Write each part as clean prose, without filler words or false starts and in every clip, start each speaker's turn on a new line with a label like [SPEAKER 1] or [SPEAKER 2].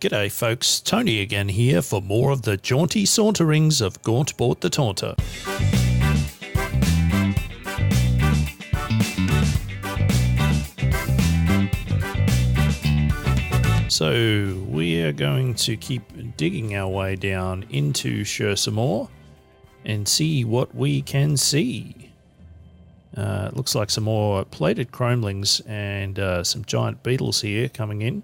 [SPEAKER 1] G'day folks, Tony again here for more of the jaunty saunterings of Gaunt Bort the Taunter. So we are going to keep digging our way down into some more and see what we can see. It looks like some more plated chromelings and some giant beetles here coming in.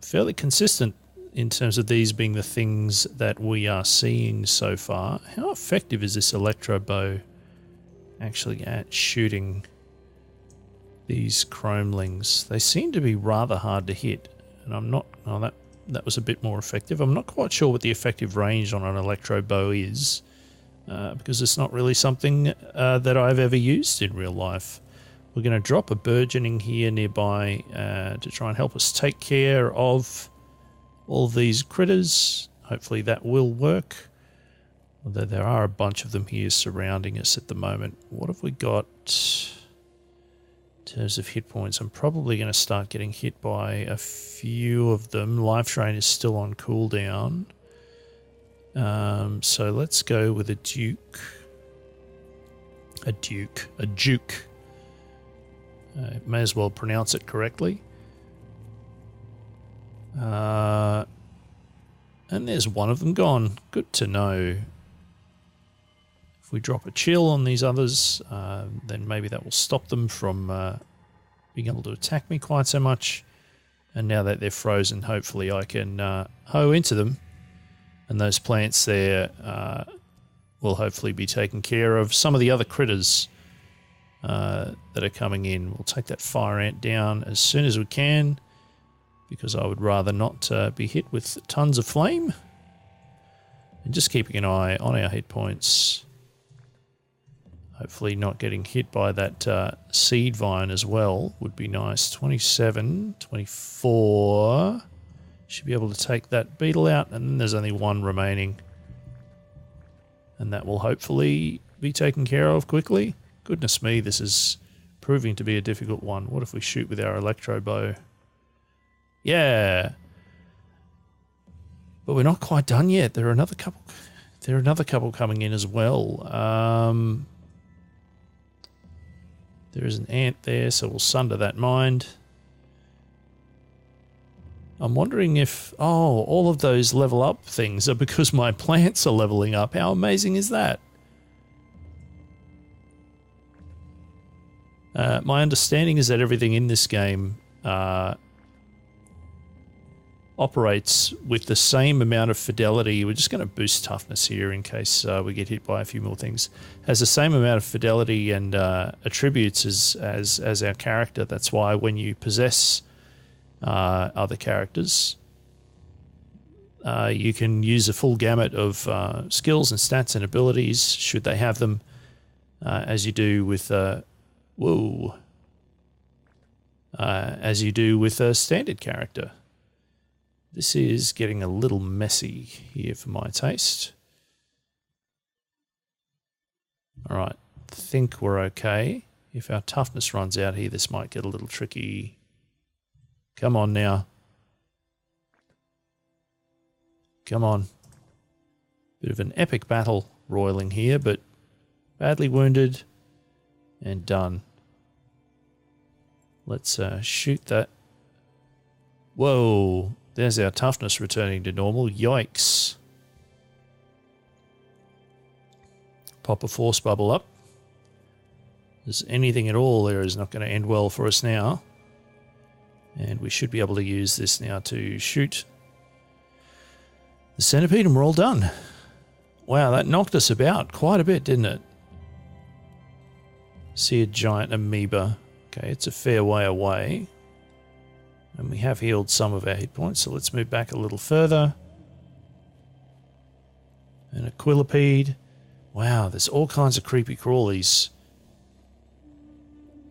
[SPEAKER 1] Fairly consistent in terms of these being the things that we are seeing so far. How effective is this electro bow actually at shooting these chromelings? They seem to be rather hard to hit, and I'm not... Oh, that was a bit more effective. I'm not quite sure what the effective range on an electro bow is, because it's not really something that I've ever used in real life. We're going to drop a burgeoning here nearby to try and help us take care of all of these critters. Hopefully that will work. Although there are a bunch of them here surrounding us at the moment. What have we got in terms of hit points? I'm probably going to start getting hit by a few of them. Life Drain is still on cooldown. So let's go with a Duke. A Duke. May as well pronounce it correctly. And there's one of them gone. Good to know. If we drop a chill on these others, then maybe that will stop them from being able to attack me quite so much. And now that they're frozen, hopefully I can hoe into them. And those plants there will hopefully be taken care of. Some of the other critters that are coming in. We'll take that fire ant down as soon as we can, because I would rather not be hit with tons of flame. And just keeping an eye on our hit points. Hopefully not getting hit by that seed vine as well would be nice. 27, 24. Should be able to take that beetle out, and then there's only one remaining. And that will hopefully be taken care of quickly. Goodness me, this is proving to be a difficult one. What if we shoot with our electro bow? Yeah. But we're not quite done yet. There are another couple coming in as well. There is an ant there, so we'll sunder that mind. I'm wondering if... Oh, all of those level up things are because my plants are leveling up. How amazing is that? My understanding is that everything in this game operates with the same amount of fidelity. We're just going to boost toughness here in case we get hit by a few more things. Has the same amount of fidelity and attributes as our character. That's why when you possess other characters, you can use a full gamut of skills and stats and abilities, should they have them, as you do with... as you do with a standard character. This is getting a little messy here for my taste. Alright, think we're okay. If our toughness runs out here, this might get a little tricky. Come on now. Come on. Bit of an epic battle roiling here, but badly wounded and done. Let's shoot that. Whoa, there's our toughness returning to normal. Yikes. Pop a force bubble up. There's anything at all there is not going to end well for us now. And we should be able to use this now to shoot the centipede, and we're all done. Wow, that knocked us about quite a bit, didn't it? See a giant amoeba. Okay, it's a fair way away. And we have healed some of our hit points, so let's move back a little further. And a quillipede. Wow, there's all kinds of creepy crawlies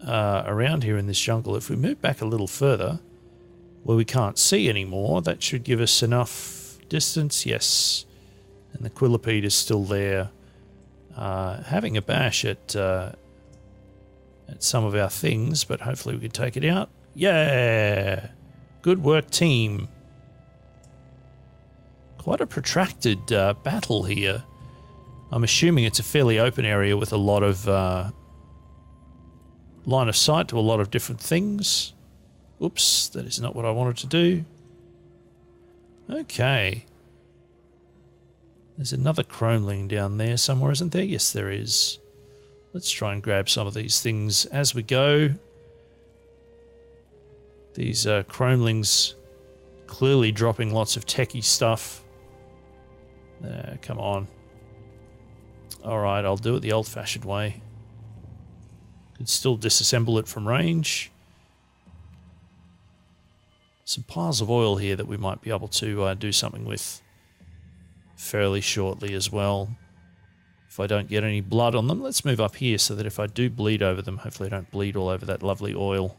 [SPEAKER 1] around here in this jungle. If we move back a little further, where we can't see anymore, that should give us enough distance. Yes. And the quillipede is still there, having a bash at some of our things, but hopefully we can take it out. Yeah! Good work, team. Quite a protracted battle here. I'm assuming it's a fairly open area with a lot of line of sight to a lot of different things. Oops, that is not what I wanted to do. Okay. There's another chromeling down there somewhere, isn't there? Yes, there is. Let's try and grab some of these things as we go. These chromelings clearly dropping lots of techie stuff. Come on. Alright, I'll do it the old-fashioned way. Could still disassemble it from range. Some piles of oil here that we might be able to do something with fairly shortly as well. If I don't get any blood on them, let's move up here so that if I do bleed over them, hopefully I don't bleed all over that lovely oil.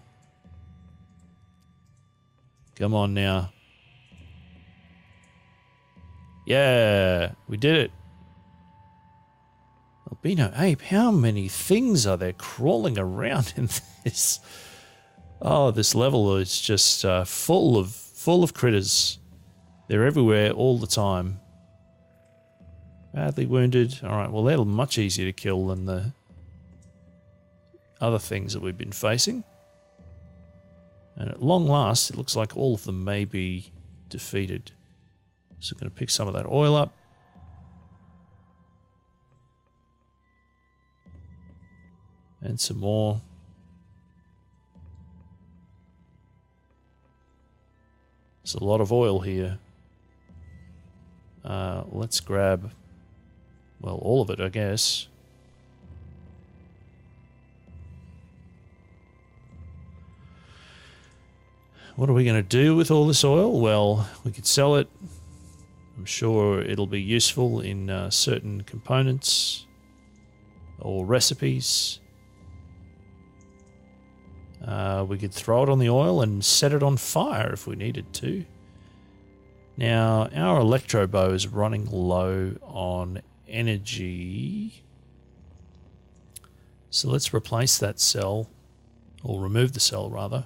[SPEAKER 1] Come on now. Yeah, we did it. Albino ape, how many things are there crawling around in this? Oh, this level is just full of critters. They're everywhere all the time. Badly wounded. Alright, well they're much easier to kill than the other things that we've been facing. And at long last, it looks like all of them may be defeated. So I'm going to pick some of that oil up. And some more. There's a lot of oil here. Let's grab, well, all of it, I guess. What are we going to do with all this oil? Well, we could sell it. I'm sure it'll be useful in certain components or recipes. We could throw it on the oil and set it on fire if we needed to. Now, our electro bow is running low on energy. So let's replace that cell, or remove the cell rather.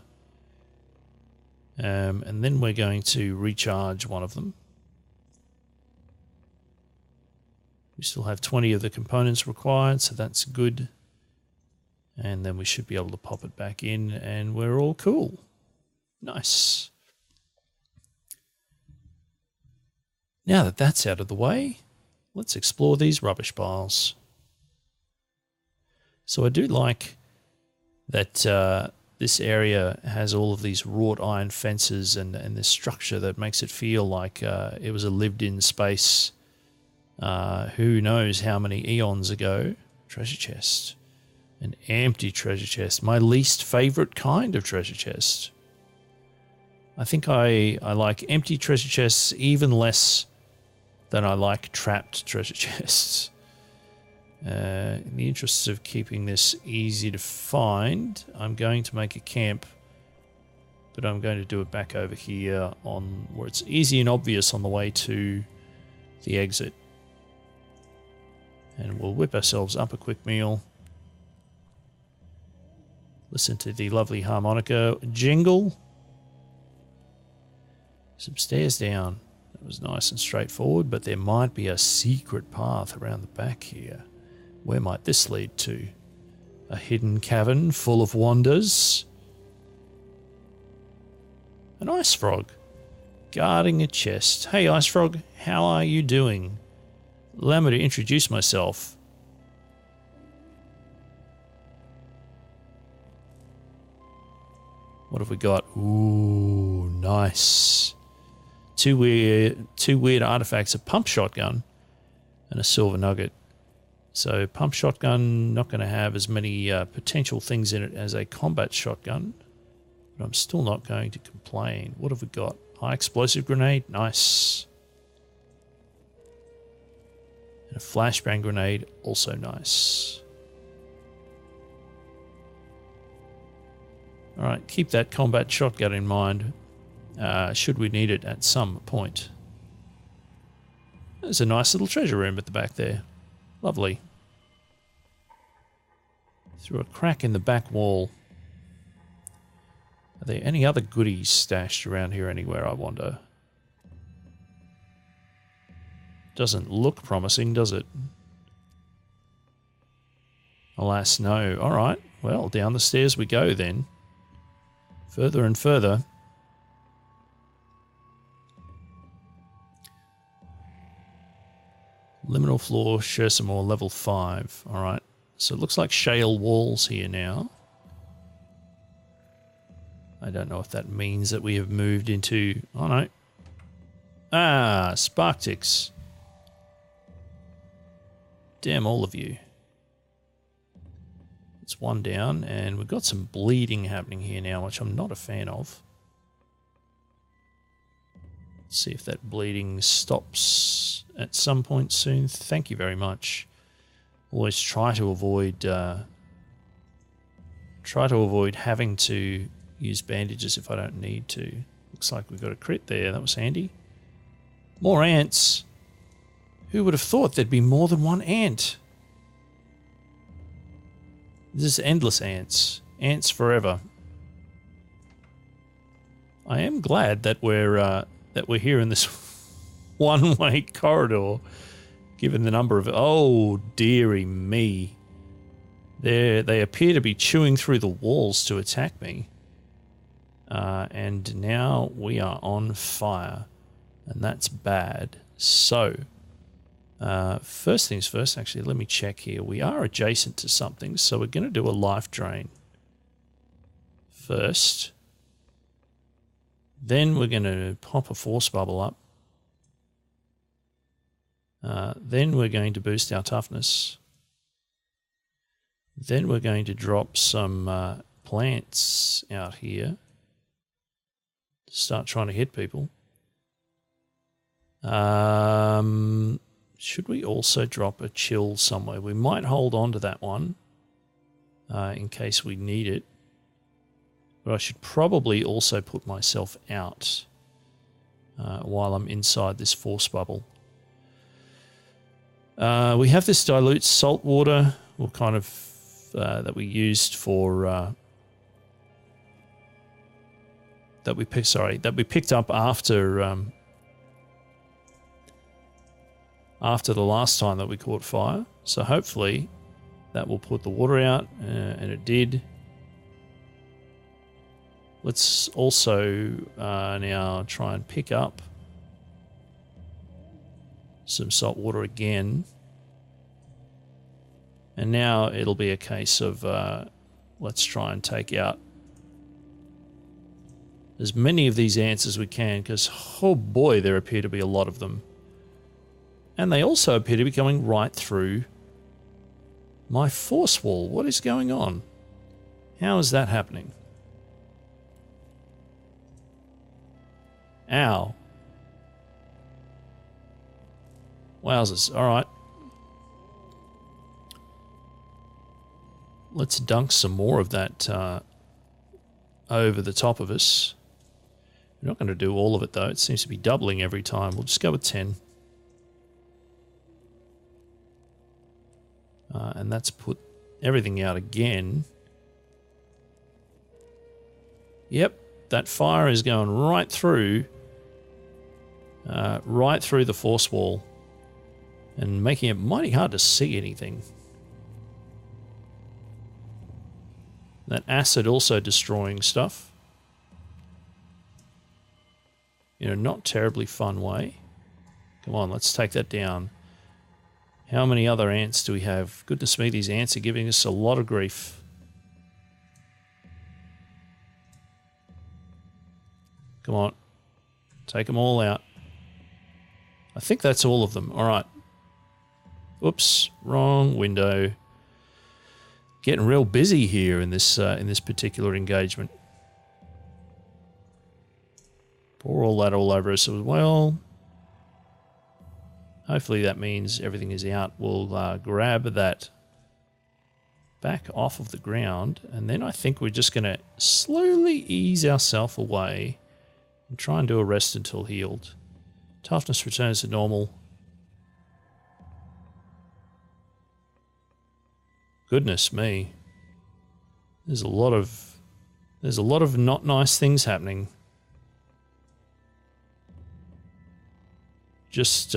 [SPEAKER 1] And then we're going to recharge one of them. We still have 20 of the components required, so that's good. And then we should be able to pop it back in and we're all cool. Nice. Now that that's out of the way, let's explore these rubbish piles. So I do like that this area has all of these wrought iron fences and this structure that makes it feel like it was a lived-in space. Who knows how many eons ago. Treasure chest. An empty treasure chest. My least favorite kind of treasure chest. I think I like empty treasure chests even less than I like trapped treasure chests. In the interests of keeping this easy to find, I'm going to make a camp, but I'm going to do it back over here on where it's easy and obvious on the way to the exit. And we'll whip ourselves up a quick meal. Listen to the lovely harmonica jingle. Some stairs down. That was nice and straightforward, but there might be a secret path around the back here. Where might this lead to? A hidden cavern full of wonders? An ice frog guarding a chest. Hey, ice frog, how are you doing? Allow me to introduce myself. What have we got? Ooh, nice. Two weird artifacts, a pump shotgun and a silver nugget. So pump shotgun, not going to have as many potential things in it as a combat shotgun, but I'm still not going to complain. What have we got? High explosive grenade, nice. And a flashbang grenade, also nice. Alright, keep that combat shotgun in mind, should we need it at some point. There's a nice little treasure room at the back there. Lovely. Through a crack in the back wall. Are there any other goodies stashed around here anywhere, I wonder? Doesn't look promising, does it? Alas, no. Alright, well, down the stairs we go then. Further and further. Liminal floor, share some more, level 5. Alright, so it looks like shale walls here now. I don't know if that means that we have moved into... Oh no. Ah, Sparkticks. Damn all of you. It's one down, and we've got some bleeding happening here now, which I'm not a fan of. Let's see if that bleeding stops at some point soon. Thank you very much. Always try to avoid having to use bandages if I don't need to. Looks like we've got a crit there. That was handy. More ants. Who would have thought there'd be more than one ant? This is endless ants. Ants forever. I am glad that we're here in this one-way corridor, given the number of... Oh, dearie me. They appear to be chewing through the walls to attack me. And now we are on fire. And that's bad. So... first things first, actually, let me check here. We are adjacent to something, so we're going to do a life drain first. Then we're going to pop a force bubble up. Then we're going to boost our toughness. Then we're going to drop some plants out here to start trying to hit people. Should we also drop a chill somewhere? We might hold on to that one in case we need it. But I should probably also put myself out while I'm inside this force bubble. We have this dilute salt water, or kind of that we used for that we picked up after the last time that we caught fire. So hopefully that will put the water out, and it did. Let's also now try and pick up some salt water again. And now it'll be a case of let's try and take out as many of these ants as we can, because, oh boy, there appear to be a lot of them. And they also appear to be coming right through my force wall. What is going on? How is that happening? Ow. Wowzers. Alright. Let's dunk some more of that over the top of us. We're not going to do all of it, though. It seems to be doubling every time. We'll just go with 10. And that's put everything out again. Yep, that fire is going right through the force wall and making it mighty hard to see anything. That acid also destroying stuff in a not terribly fun way. Come on, let's take that down. How many other ants do we have? Goodness me, these ants are giving us a lot of grief. Come on. Take them all out. I think that's all of them. All right. Oops, wrong window. Getting real busy here in this particular engagement. Pour all that all over us as well. Hopefully that means everything is out. We'll grab that back off of the ground, and then I think we're just going to slowly ease ourselves away and try and do a rest until healed. Toughness returns to normal. Goodness me. There's a lot of There's a lot of not nice things happening. Just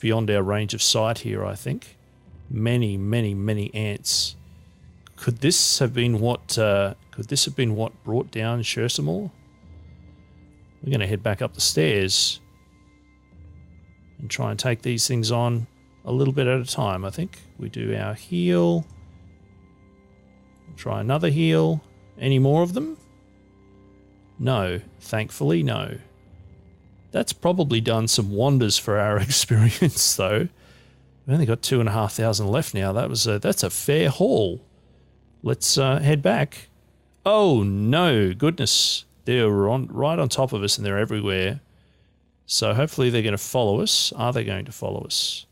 [SPEAKER 1] beyond our range of sight here, I think. Many, many, many ants. Could this have been what brought down Shersamore? We're going to head back up the stairs and try and take these things on a little bit at a time, I think. We do our heal. Try another heal. Any more of them? No. Thankfully, no. That's probably done some wonders for our experience, though. We've only got 2,500 left now. That's a fair haul. Let's head back. Oh, no. Goodness. They're right on top of us and they're everywhere. So hopefully they're going to follow us. Are they going to follow us?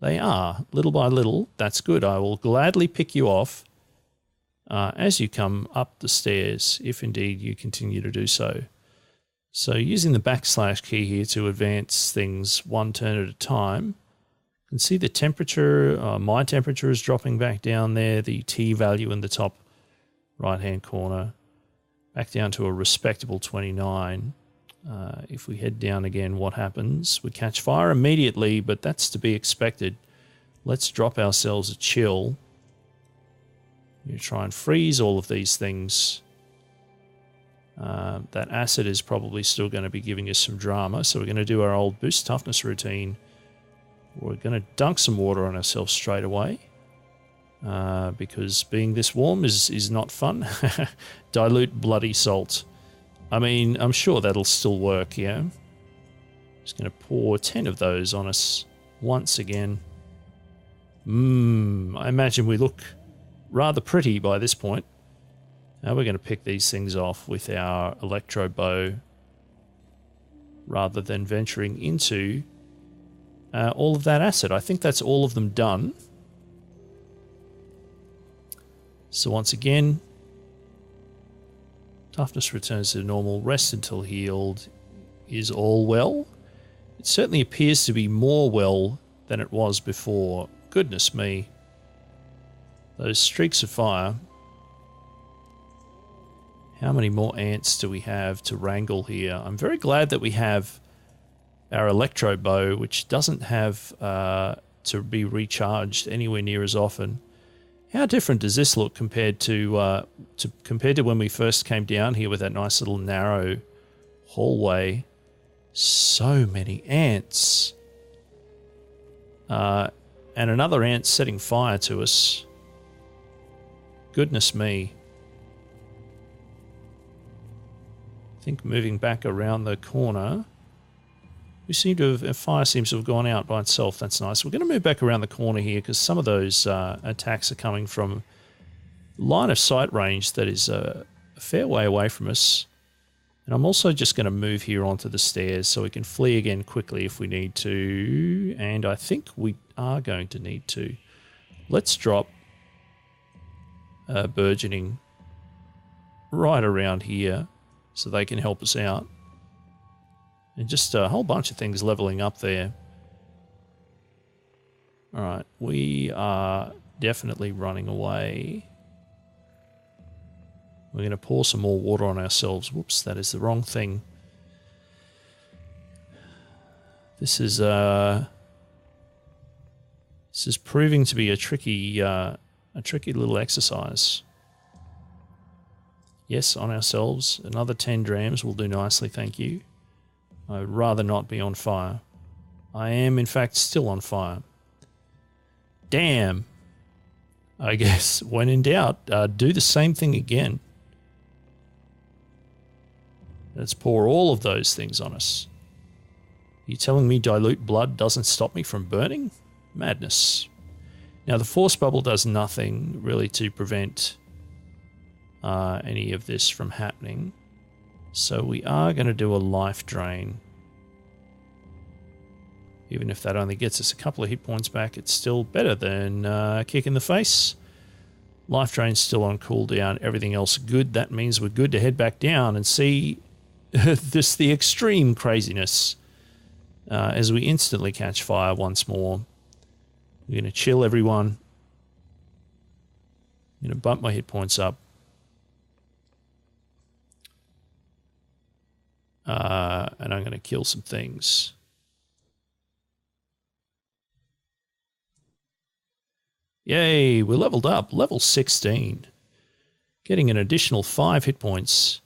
[SPEAKER 1] They are. Little by little. That's good. I will gladly pick you off as you come up the stairs, if indeed you continue to do so. So using the / key here to advance things one turn at a time. You can see the temperature, my temperature is dropping back down there, the T value in the top right-hand corner, back down to a respectable 29. If we head down again, what happens? We catch fire immediately, but that's to be expected. Let's drop ourselves a chill. You try and freeze all of these things. That acid is probably still going to be giving us some drama, so we're going to do our old boost toughness routine. We're going to dunk some water on ourselves straight away, because being this warm is not fun. Dilute bloody salt. I mean, I'm sure that'll still work, yeah? Just going to pour 10 of those on us once again. I imagine we look rather pretty by this point. Now we're going to pick these things off with our electro bow rather than venturing into all of that acid. I think that's all of them done. So once again, toughness returns to normal. Rest until healed. Is all well? It certainly appears to be more well than it was before. Goodness me. Those streaks of fire. How many more ants do we have to wrangle here? I'm very glad that we have our electro bow, which doesn't have to be recharged anywhere near as often. How different does this look compared to when we first came down here with that nice little narrow hallway? So many ants. And another ant setting fire to us. Goodness me. I think moving back around the corner, we seem to have, fire seems to have gone out by itself. That's nice. We're going to move back around the corner here because some of those attacks are coming from line of sight range that is a fair way away from us. And I'm also just going to move here onto the stairs so we can flee again quickly if we need to. And I think we are going to need to. Let's drop burgeoning right around here so they can help us out. And just a whole bunch of things leveling up there. Alright, we are definitely running away. We're going to pour some more water on ourselves. Whoops, that is the wrong thing. This is proving to be a tricky little exercise. Yes, on ourselves. Another 10 drams will do nicely, thank you. I would rather not be on fire. I am, in fact, still on fire. Damn. I guess, when in doubt, do the same thing again. Let's pour all of those things on us. Are you telling me dilute blood doesn't stop me from burning? Madness. Now, the force bubble does nothing, really, to prevent any of this from happening. So we are going to do a life drain. Even if that only gets us a couple of hit points back, it's still better than a kick in the face. Life drain's still on cooldown. Everything else good. That means we're good to head back down and see the extreme craziness as we instantly catch fire once more. We're going to chill everyone. I'm going to bump my hit points up. And I'm going to kill some things. Yay, we're leveled up. Level 16. Getting an additional 5 hit points,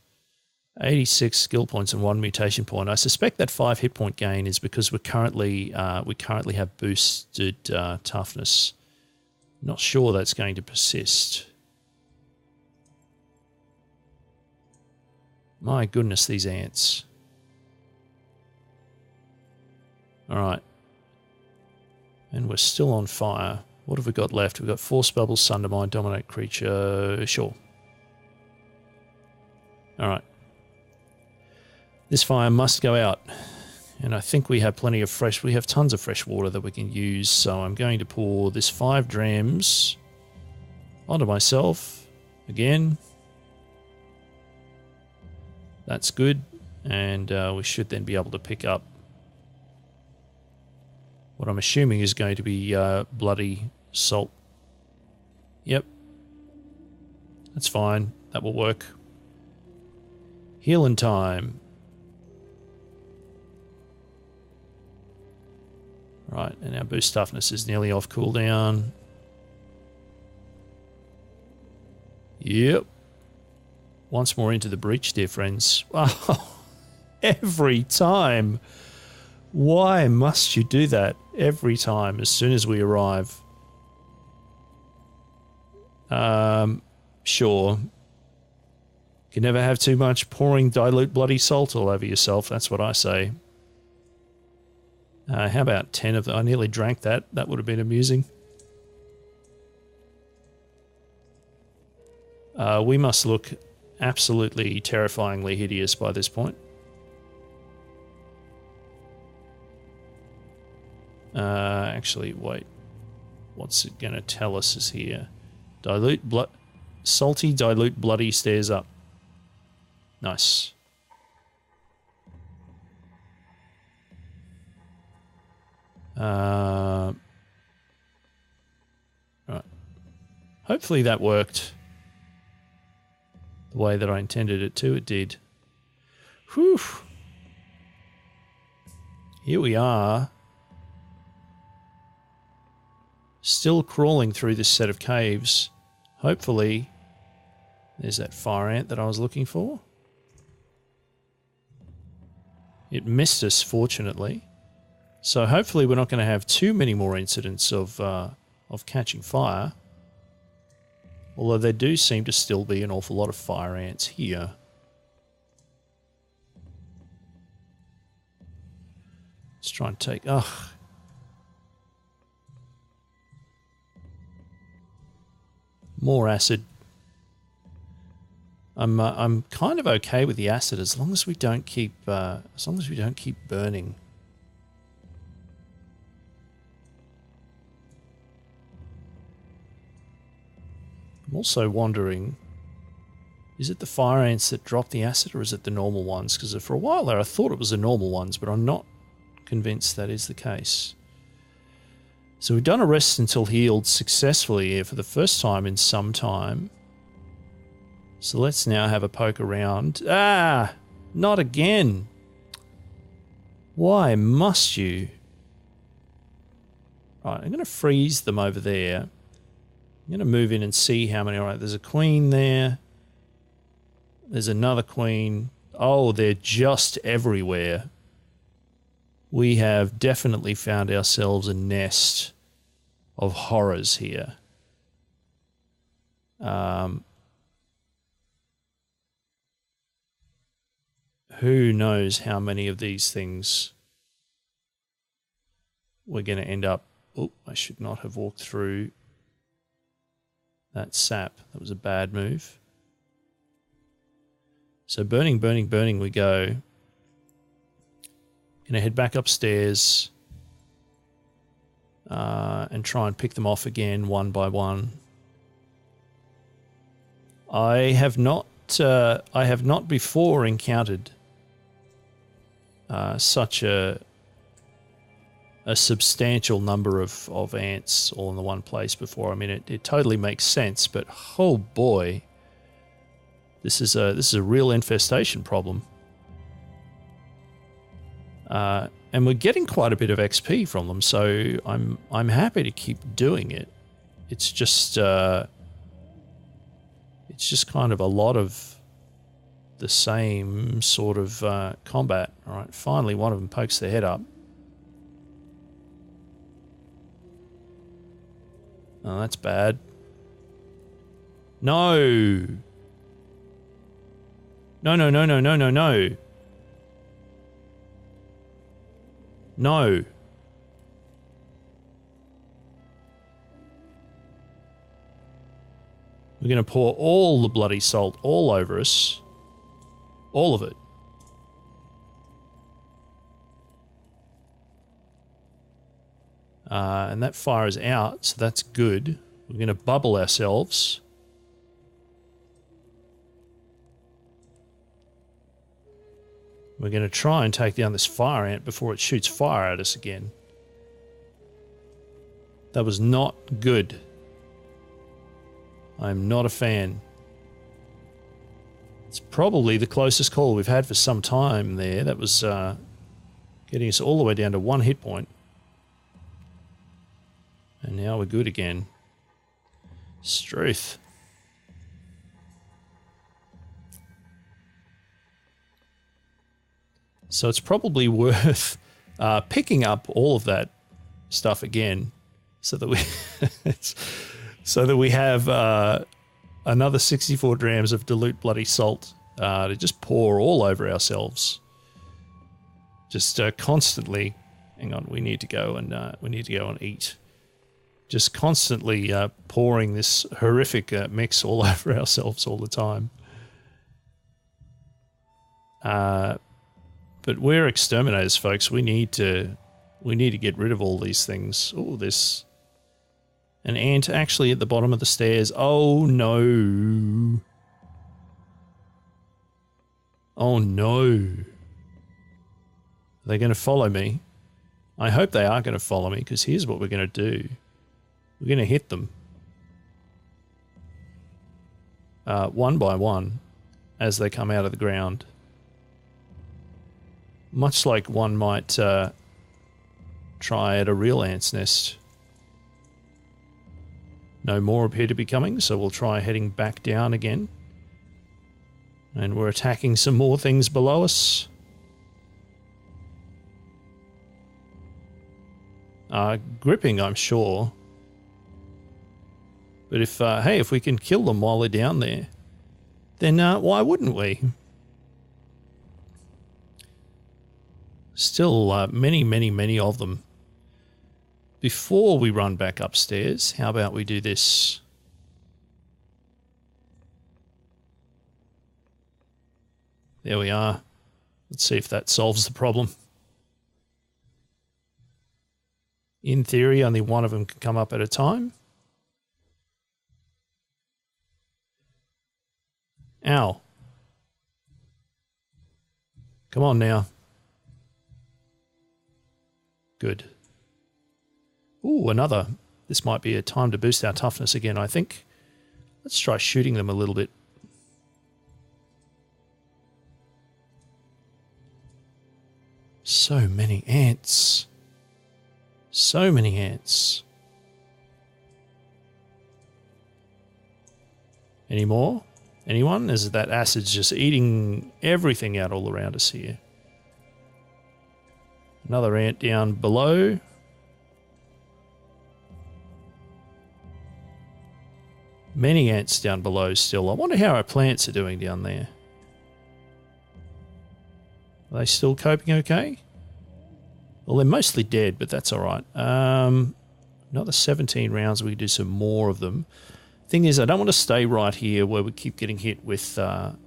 [SPEAKER 1] 86 skill points, and 1 mutation point. I suspect that 5 hit point gain is because we currently have boosted toughness. Not sure that's going to persist. My goodness, these ants. Alright. And we're still on fire. What have we got left? We've got Force Bubbles, Sundermine, Dominate Creature. Sure. Alright. This fire must go out. And I think we have plenty of we have tons of fresh water that we can use. So I'm going to pour this 5 drams onto myself. Again. That's good. And we should then be able to pick up what I'm assuming is going to be bloody salt. Yep. That's fine. That will work. Healing time. Right, and our boost toughness is nearly off cooldown. Yep. Once more into the breach, dear friends. Wow. Every time. Why must you do that every time as soon as we arrive? Sure. You can never have too much pouring dilute bloody salt all over yourself. That's what I say. How about 10 of them? I nearly drank that. That would have been amusing. We must look absolutely terrifyingly hideous by this point. Actually, wait. What's it going to tell us is here? Salty, dilute, bloody stairs up. Nice. Right. Hopefully that worked the way that I intended it to. It did. Whew. Here we are. Still crawling through this set of caves. Hopefully, there's that fire ant that I was looking for. It missed us, fortunately. So hopefully we're not going to have too many more incidents of catching fire. Although there do seem to still be an awful lot of fire ants here. Let's try and take... Ugh. More acid. I'm kind of okay with the acid as long as we don't keep burning. I'm also wondering, is it the fire ants that drop the acid or is it the normal ones? Because for a while there I thought it was the normal ones, but I'm not convinced that is the case. So we've done a rest until healed successfully here for the first time in some time. So let's now have a poke around. Ah! Not again! Why must you? Right, I'm going to freeze them over there. I'm going to move in and see how many. Alright, there's a queen there. There's another queen. Oh, they're just everywhere. We have definitely found ourselves a nest of horrors here. Who knows how many of these things we're going to end up... Oh, I should not have walked through that sap. That was a bad move. So burning, burning, burning we go. Gonna head back upstairs and try and pick them off again one by one. I have not before encountered such a a substantial number of ants all in the one place before. I mean, it totally makes sense, but oh boy, this is a real infestation problem. And we're getting quite a bit of XP from them, so I'm happy to keep doing it. It's just kind of a lot of the same sort of combat. All right, finally one of them pokes their head up. Oh, that's bad. No. No, no, no, no, no, no, no. No. We're going to pour all the bloody salt all over us. All of it. And that fire is out, so that's good. We're going to bubble ourselves. We're going to try and take down this fire ant before it shoots fire at us again. That was not good. I'm not a fan. It's probably the closest call we've had for some time there. That was getting us all the way down to 1 hit point. And now we're good again. Struth. So it's probably worth picking up all of that stuff again, so that we have another 64 grams of dilute bloody salt to just pour all over ourselves. Just constantly. Hang on, we need to go and eat. Just constantly pouring this horrific mix all over ourselves all the time. But we're exterminators, folks. We need to get rid of all these things. Oh, there's an ant actually at the bottom of the stairs. Oh no. Oh no. Are they going to follow me? I hope they are going to follow me, because here's what we're going to do. We're going to hit them. One by one as they come out of the ground. Much like one might try at a real ant's nest. No more appear to be coming, so we'll try heading back down again. And we're attacking some more things below us. Gripping, I'm sure. But if, hey, if we can kill them while they're down there, then why wouldn't we? Still many, many, many of them. Before we run back upstairs, how about we do this? There we are. Let's see if that solves the problem. In theory, only one of them can come up at a time. Ow. Come on now. Good. Ooh, another. This might be a time to boost our toughness again, I think. Let's try shooting them a little bit. So many ants. So many ants. Any more? Anyone? Is that acid's just eating everything out all around us here? Another ant down below. Many ants down below still. I wonder how our plants are doing down there. Are they still coping okay? Well, they're mostly dead, but that's all right. Another 17 rounds. We can do some more of them. Thing is, I don't want to stay right here where we keep getting hit with that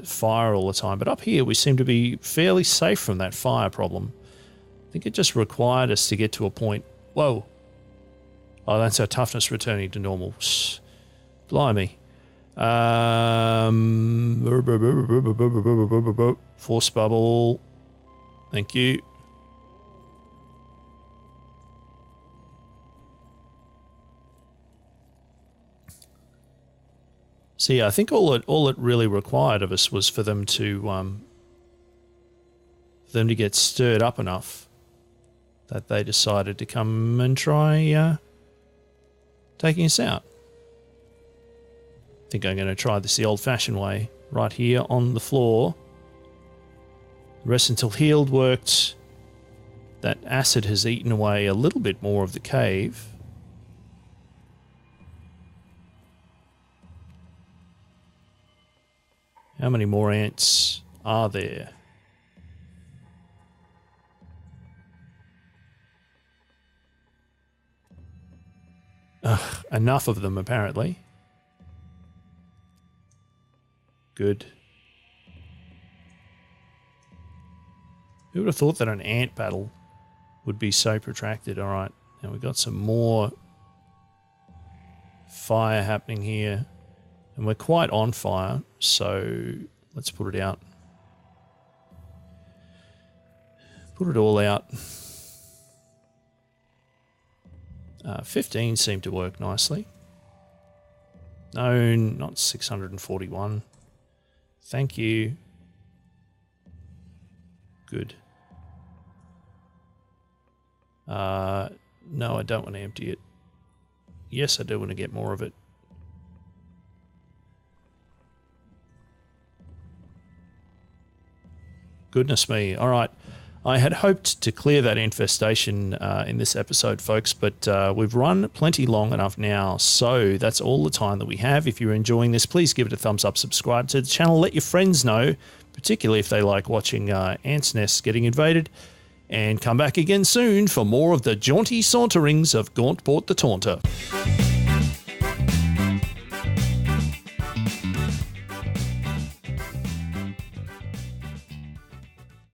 [SPEAKER 1] fire all the time. But up here, we seem to be fairly safe from that fire problem. I think it just required us to get to a point. Whoa. Oh, that's our toughness returning to normal. Blimey. Force bubble. Thank you. See, I think all it really required of us was for them to get stirred up enough that they decided to come and try taking us out. I think I'm going to try this the old-fashioned way, right here on the floor. Rest until healed worked. That acid has eaten away a little bit more of the cave. How many more ants are there? Ugh, enough of them, apparently. Good. Who would have thought that an ant battle would be so protracted? All right, now we've got some more fire happening here. And we're quite on fire, so let's put it out. Put it all out. 15 seemed to work nicely. No, not 641. Thank you. Good. No, I don't want to empty it. Yes, I do want to get more of it. Goodness me. All right. I had hoped to clear that infestation in this episode, folks, but we've run plenty long enough now, so that's all the time that we have. If you're enjoying this, please give it a thumbs up, subscribe to the channel, let your friends know, particularly if they like watching ants' nests getting invaded, and come back again soon for more of the jaunty saunterings of Gaunt Bort the Taunter.